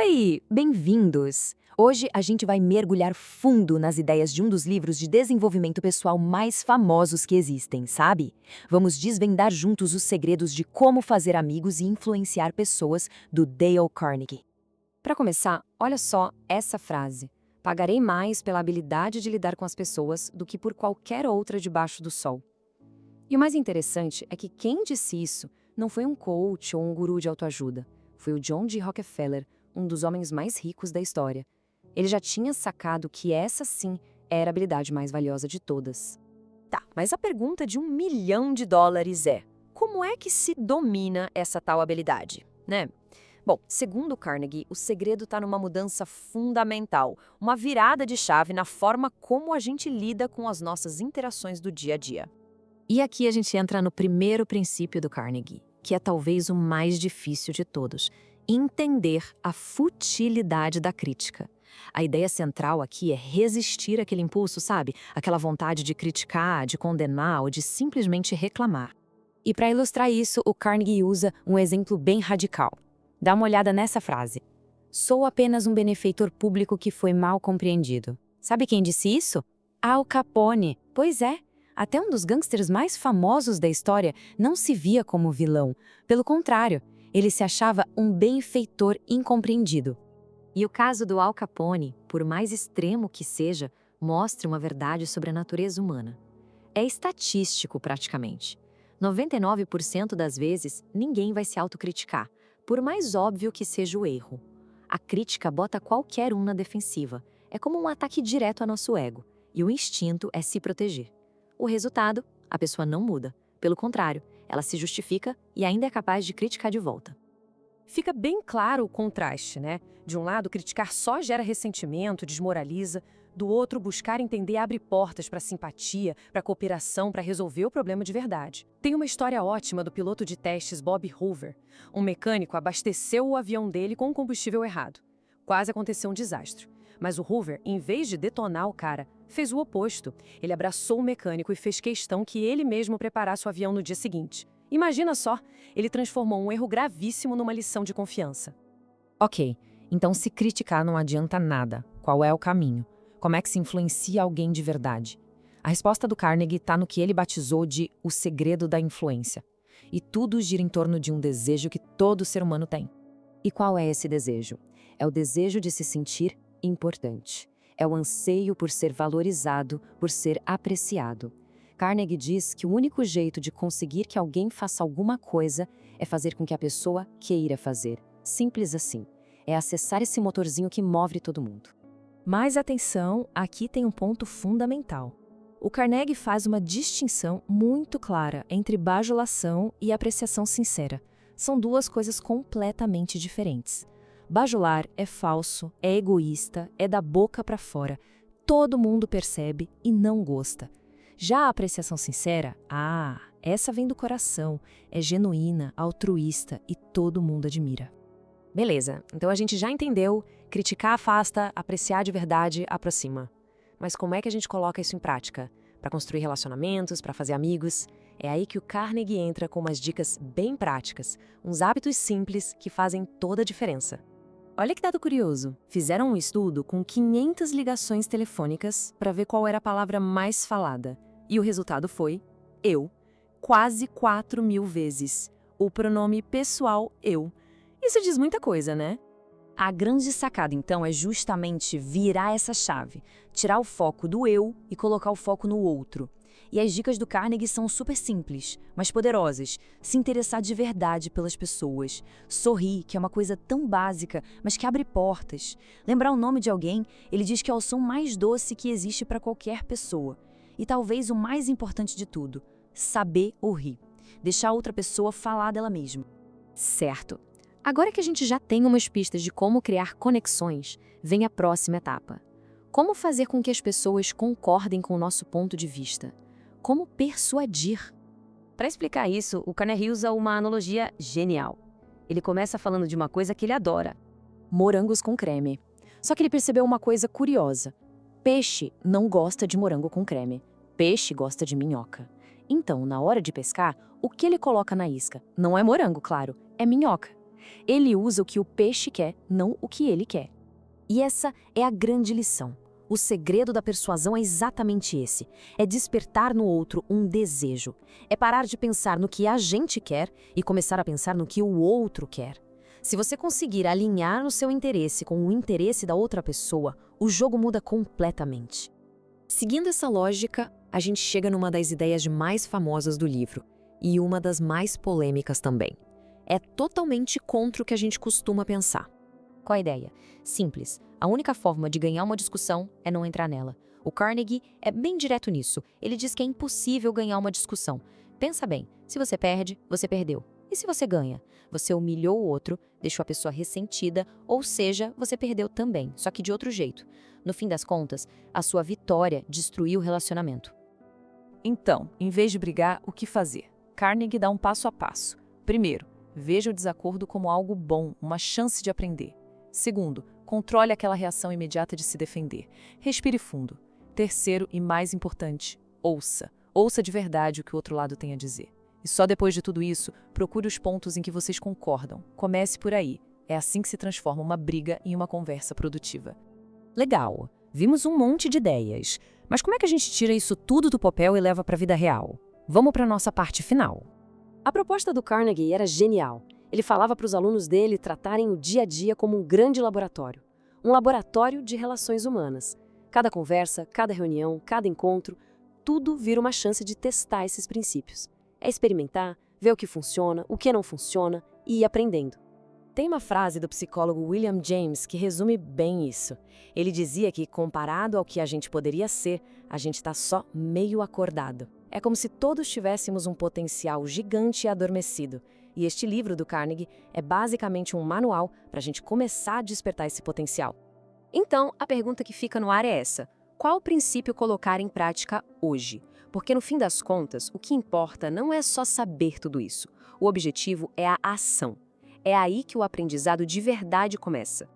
Oi, bem-vindos! Hoje a gente vai mergulhar fundo nas ideias de um dos livros de desenvolvimento pessoal mais famosos que existem, sabe? Vamos desvendar juntos os segredos de como fazer amigos e influenciar pessoas do Dale Carnegie. Para começar, olha só essa frase: pagarei mais pela habilidade de lidar com as pessoas do que por qualquer outra debaixo do sol. E o mais interessante é que quem disse isso não foi um coach ou um guru de autoajuda. Foi o John D. Rockefeller, um dos homens mais ricos da história. Ele já tinha sacado que essa sim era a habilidade mais valiosa de todas. Tá, mas a pergunta de $1 milhão é: como é que se domina essa tal habilidade, né? Bom, segundo Carnegie, o segredo está numa mudança fundamental, uma virada de chave na forma como a gente lida com as nossas interações do dia a dia. E aqui a gente entra no primeiro princípio do Carnegie, que é talvez o mais difícil de todos: entender a futilidade da crítica. A ideia central aqui é resistir àquele impulso, sabe? Aquela vontade de criticar, de condenar ou de simplesmente reclamar. E para ilustrar isso, o Carnegie usa um exemplo bem radical. Dá uma olhada nessa frase: sou apenas um benefeitor público que foi mal compreendido. Sabe quem disse isso? Al Capone. Pois é. Até um dos gangsters mais famosos da história não se via como vilão. Pelo contrário, ele se achava um benfeitor incompreendido. E o caso do Al Capone, por mais extremo que seja, mostra uma verdade sobre a natureza humana. É estatístico, praticamente. 99% das vezes, ninguém vai se autocriticar, por mais óbvio que seja o erro. A crítica bota qualquer um na defensiva. É como um ataque direto ao nosso ego, e o instinto é se proteger. O resultado, a pessoa não muda. Pelo contrário, ela se justifica e ainda é capaz de criticar de volta. Fica bem claro o contraste, né? De um lado, criticar só gera ressentimento, desmoraliza. Do outro, buscar entender abre portas para simpatia, para cooperação, para resolver o problema de verdade. Tem uma história ótima do piloto de testes Bob Hoover. Um mecânico abasteceu o avião dele com o combustível errado. Quase aconteceu um desastre. Mas o Hoover, em vez de detonar o cara, fez o oposto. Ele abraçou o mecânico e fez questão que ele mesmo preparasse o avião no dia seguinte. Imagina só, ele transformou um erro gravíssimo numa lição de confiança. Ok, então se criticar não adianta nada, qual é o caminho? Como é que se influencia alguém de verdade? A resposta do Carnegie está no que ele batizou de o segredo da influência. E tudo gira em torno de um desejo que todo ser humano tem. E qual é esse desejo? É o desejo de se sentir importante. É o anseio por ser valorizado, por ser apreciado. Carnegie diz que o único jeito de conseguir que alguém faça alguma coisa é fazer com que a pessoa queira fazer. Simples assim. É acessar esse motorzinho que move todo mundo. Mas atenção, aqui tem um ponto fundamental. O Carnegie faz uma distinção muito clara entre bajulação e apreciação sincera. São duas coisas completamente diferentes. Bajular é falso, é egoísta, é da boca para fora. Todo mundo percebe e não gosta. Já a apreciação sincera, essa vem do coração, é genuína, altruísta e todo mundo admira. Beleza, então a gente já entendeu, criticar afasta, apreciar de verdade aproxima. Mas como é que a gente coloca isso em prática? Para construir relacionamentos, para fazer amigos? É aí que o Carnegie entra com umas dicas bem práticas, uns hábitos simples que fazem toda a diferença. Olha que dado curioso, fizeram um estudo com 500 ligações telefônicas para ver qual era a palavra mais falada. E o resultado foi eu, quase 4.000 vezes. O pronome pessoal eu. Isso diz muita coisa, né? A grande sacada, então, é justamente virar essa chave, tirar o foco do eu e colocar o foco no outro. E as dicas do Carnegie são super simples, mas poderosas. Se interessar de verdade pelas pessoas. Sorrir, que é uma coisa tão básica, mas que abre portas. Lembrar o nome de alguém, ele diz que é o som mais doce que existe para qualquer pessoa. E talvez o mais importante de tudo, saber ouvir. Deixar a outra pessoa falar dela mesma. Certo. Agora que a gente já tem umas pistas de como criar conexões, vem a próxima etapa. Como fazer com que as pessoas concordem com o nosso ponto de vista? Como persuadir? Para explicar isso, o Carnegie usa uma analogia genial. Ele começa falando de uma coisa que ele adora: morangos com creme. Só que ele percebeu uma coisa curiosa. Peixe não gosta de morango com creme. Peixe gosta de minhoca. Então, na hora de pescar, o que ele coloca na isca? Não é morango, claro, é minhoca. Ele usa o que o peixe quer, não o que ele quer. E essa é a grande lição. O segredo da persuasão é exatamente esse: é despertar no outro um desejo. É parar de pensar no que a gente quer e começar a pensar no que o outro quer. Se você conseguir alinhar o seu interesse com o interesse da outra pessoa, o jogo muda completamente. Seguindo essa lógica, a gente chega numa das ideias mais famosas do livro, e uma das mais polêmicas também. É totalmente contra o que a gente costuma pensar. Qual a ideia? Simples. A única forma de ganhar uma discussão é não entrar nela. O Carnegie é bem direto nisso. Ele diz que é impossível ganhar uma discussão. Pensa bem, se você perde, você perdeu. E se você ganha? Você humilhou o outro, deixou a pessoa ressentida, ou seja, você perdeu também, só que de outro jeito. No fim das contas, a sua vitória destruiu o relacionamento. Então, em vez de brigar, o que fazer? Carnegie dá um passo a passo. Primeiro, veja o desacordo como algo bom, uma chance de aprender. Segundo, controle aquela reação imediata de se defender. Respire fundo. Terceiro e mais importante, ouça. Ouça de verdade o que o outro lado tem a dizer. E só depois de tudo isso, procure os pontos em que vocês concordam. Comece por aí. É assim que se transforma uma briga em uma conversa produtiva. Legal, vimos um monte de ideias. Mas como é que a gente tira isso tudo do papel e leva para a vida real? Vamos para a nossa parte final. A proposta do Carnegie era genial. Ele falava para os alunos dele tratarem o dia a dia como um grande laboratório. Um laboratório de relações humanas. Cada conversa, cada reunião, cada encontro, tudo vira uma chance de testar esses princípios. É experimentar, ver o que funciona, o que não funciona e ir aprendendo. Tem uma frase do psicólogo William James que resume bem isso. Ele dizia que, comparado ao que a gente poderia ser, a gente está só meio acordado. É como se todos tivéssemos um potencial gigante e adormecido. E este livro do Carnegie é basicamente um manual para a gente começar a despertar esse potencial. Então, a pergunta que fica no ar é essa: qual princípio colocar em prática hoje? Porque, no fim das contas, o que importa não é só saber tudo isso. O objetivo é a ação. É aí que o aprendizado de verdade começa.